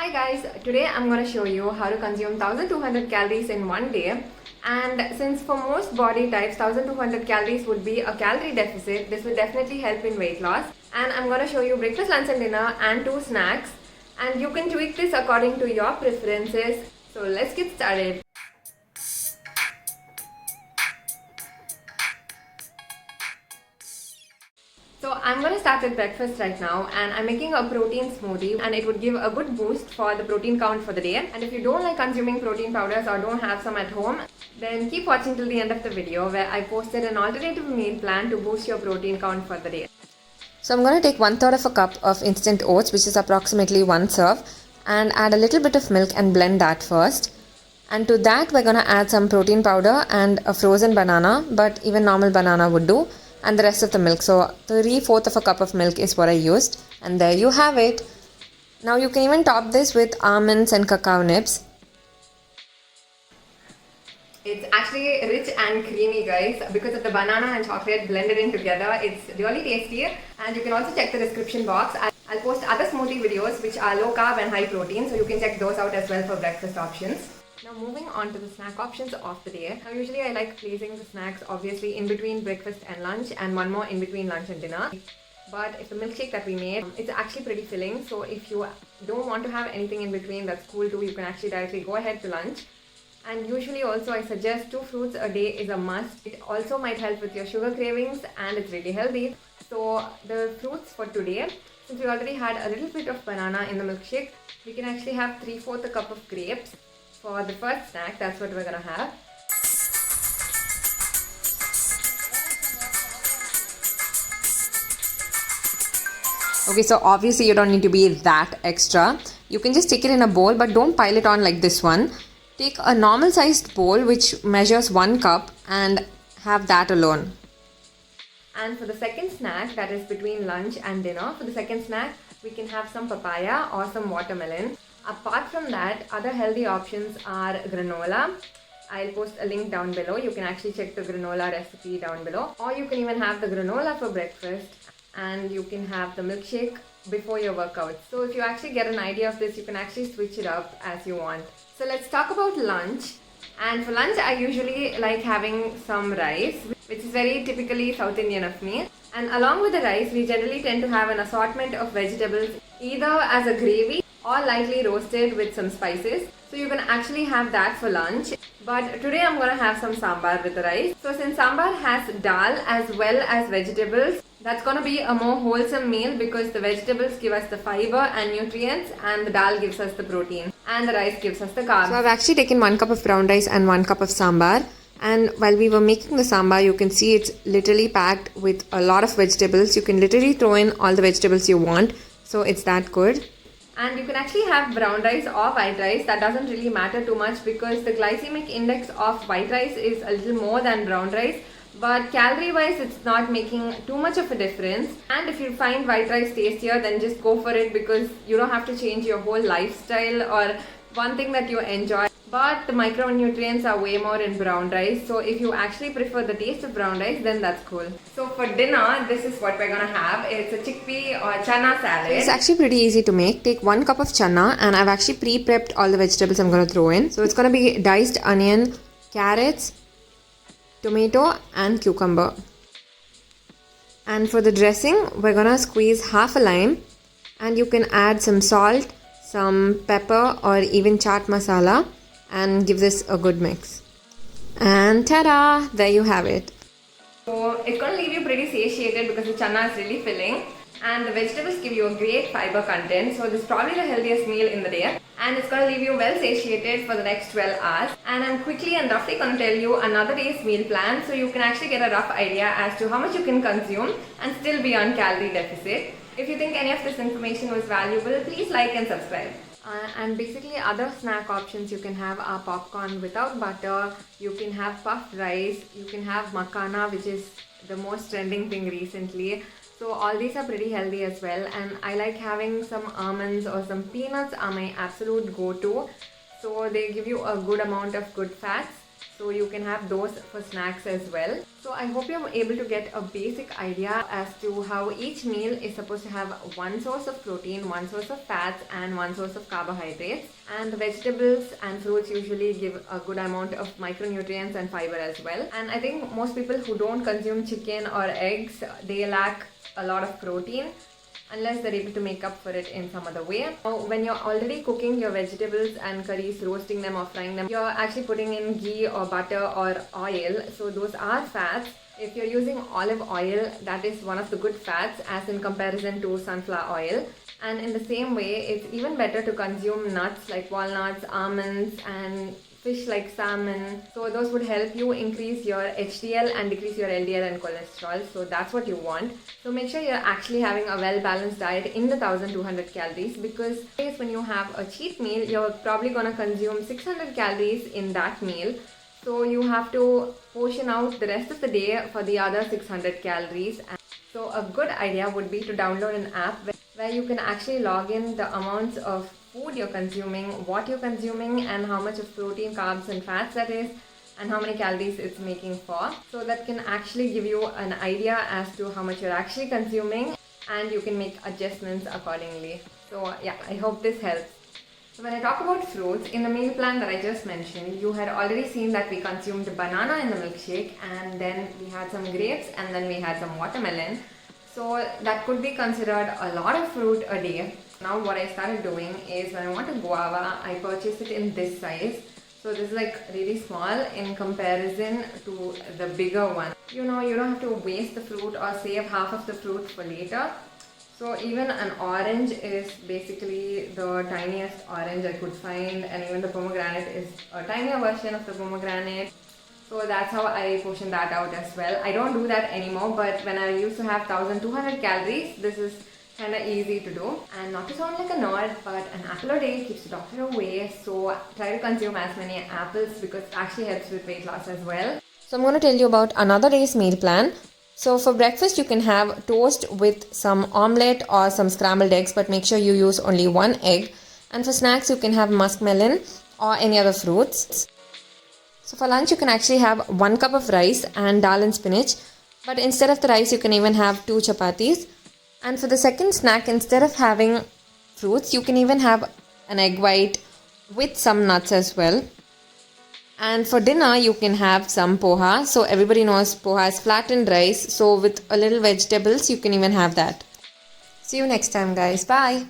Hi guys, today I'm going to show you how to consume 1200 calories in one day. And since for most body types 1200 calories would be a calorie deficit, this will definitely help in weight loss. And I'm going to show you breakfast, lunch and dinner and two snacks. And you can tweak this according to your preferences. So let's get started. So I'm going to start with breakfast right now, and I'm making a protein smoothie, and it would give a good boost for the protein count for the day. And if you don't like consuming protein powders or don't have some at home, then keep watching till the end of the video where I posted an alternative meal plan to boost your protein count for the day. So I'm going to take 1/3 of a cup of instant oats, which is approximately one serve, and add a little bit of milk and blend that first. And to that we're going to add some protein powder and a frozen banana, but even normal banana would do, and the rest of the milk. So 3/4 of a cup of milk is what I used, and there you have it. Now you can even top this with almonds and cacao nibs. It's actually rich and creamy, guys, because of the banana and chocolate blended in together. It's really tasty, and you can also check the description box. I'll post other smoothie videos which are low carb and high protein, so you can check those out as well for breakfast options. Now moving on to the snack options of the day. Now usually I like placing the snacks obviously in between breakfast and lunch, and one more in between lunch and dinner. But if the milkshake that we made, it's actually pretty filling, so if you don't want to have anything in between, that's cool too. You can actually directly go ahead to lunch. And usually also I suggest 2 fruits a day is a must. It also might help with your sugar cravings, and it's really healthy. So the fruits for today, since we already had a little bit of banana in the milkshake, we can actually have 3/4 a cup of grapes. For the first snack, that's what we're gonna have. Okay, so obviously you don't need to be that extra. You can just take it in a bowl, but don't pile it on like this one. Take a normal sized bowl which measures 1 cup and have that alone. And for the second snack, that is between lunch and dinner, for the second snack, we can have some papaya or some watermelon. Apart from that, other healthy options are granola. I'll post a link down below. You can actually check the granola recipe down below. Or you can even have the granola for breakfast, and you can have the milkshake before your workout. So if you actually get an idea of this, you can actually switch it up as you want. So let's talk about lunch. And for lunch, I usually like having some rice, which is very typically South Indian of me. And along with the rice, we generally tend to have an assortment of vegetables, either as a gravy or lightly roasted with some spices. So you can actually have that for lunch. But today I'm going to have some sambar with the rice. So since sambar has dal as well as vegetables, that's going to be a more wholesome meal because the vegetables give us the fiber and nutrients, and the dal gives us the protein, and the rice gives us the carbs. So I've actually taken 1 cup of brown rice and 1 cup of sambar. And while we were making the sambar, you can see it's literally packed with a lot of vegetables. You can literally throw in all the vegetables you want. So it's that good. And you can actually have brown rice or white rice. That doesn't really matter too much because the glycemic index of white rice is a little more than brown rice. But calorie wise, it's not making too much of a difference. And if you find white rice tastier, then just go for it because you don't have to change your whole lifestyle or one thing that you enjoy. But the micronutrients are way more in brown rice. So if you actually prefer the taste of brown rice, then that's cool. So for dinner, this is what we're gonna have. It's a chickpea or chana salad. It's actually pretty easy to make. Take 1 cup of chana, and I've actually pre-prepped all the vegetables I'm going to throw in. So it's going to be diced onion, carrots, tomato and cucumber. And for the dressing, we're going to squeeze half a lime, and you can add some salt, some pepper or even chaat masala, and give this a good mix. And ta-da! There you have it. So it's going to leave you pretty satiated because the chana is really filling, and the vegetables give you a great fiber content. So this is probably the healthiest meal in the day, and it's going to leave you well satiated for the next 12 hours. And I'm quickly and roughly going to tell you another day's meal plan so you can actually get a rough idea as to how much you can consume and still be on calorie deficit. If you think any of this information was valuable, please like and subscribe. And basically other snack options you can have are popcorn without butter, you can have puffed rice, you can have makhana, which is the most trending thing recently. So all these are pretty healthy as well, and I like having some almonds or some peanuts are my absolute go-to. So they give you a good amount of good fats. So you can have those for snacks as well. So I hope you're able to get a basic idea as to how each meal is supposed to have one source of protein, one source of fats, and one source of carbohydrates. And the vegetables and fruits usually give a good amount of micronutrients and fiber as well. And I think most people who don't consume chicken or eggs, they lack a lot of protein unless they're able to make up for it in some other way. Now, when you're already cooking your vegetables and curries, roasting them or frying them, you're actually putting in ghee or butter or oil. So those are fats. If you're using olive oil, that is one of the good fats as in comparison to sunflower oil. And in the same way, it's even better to consume nuts like walnuts, almonds, and fish like salmon. So those would help you increase your HDL and decrease your LDL and cholesterol. So that's what you want. So make sure you're actually having a well-balanced diet in the 1200 calories, because when you have a cheat meal, you're probably going to consume 600 calories in that meal. So you have to portion out the rest of the day for the other 600 calories. So a good idea would be to download an app where you can actually log in the amounts of food you're consuming, what you're consuming, and how much of protein, carbs, and fats that is, and how many calories it's making for. So that can actually give you an idea as to how much you're actually consuming, and you can make adjustments accordingly. So yeah, I hope this helps. So when I talk about fruits, in the meal plan that I just mentioned, you had already seen that we consumed banana in the milkshake, and then we had some grapes, and then we had some watermelon. So that could be considered a lot of fruit a day. Now what I started doing is, when I want a guava, I purchase it in this size. So this is like really small in comparison to the bigger one. You know, you don't have to waste the fruit or save half of the fruit for later. So even an orange is basically the tiniest orange I could find, and even the pomegranate is a tinier version of the pomegranate. So that's how I portion that out as well. I don't do that anymore, but when I used to have 1200 calories, this is kind of easy to do. And not to sound like a nerd, but an apple a day keeps the doctor away. So try to consume as many apples, because it actually helps with weight loss as well. So I'm going to tell you about another day's meal plan. So for breakfast, you can have toast with some omelette or some scrambled eggs, but make sure you use only one egg. And for snacks, you can have muskmelon or any other fruits. So for lunch, you can actually have 1 cup of rice and dal and spinach. But instead of the rice, you can even have 2 chapatis. And for the second snack, instead of having fruits, you can even have an egg white with some nuts as well. And for dinner, you can have some poha. So everybody knows poha is flattened rice. So with a little vegetables, you can even have that. See you next time, guys. Bye.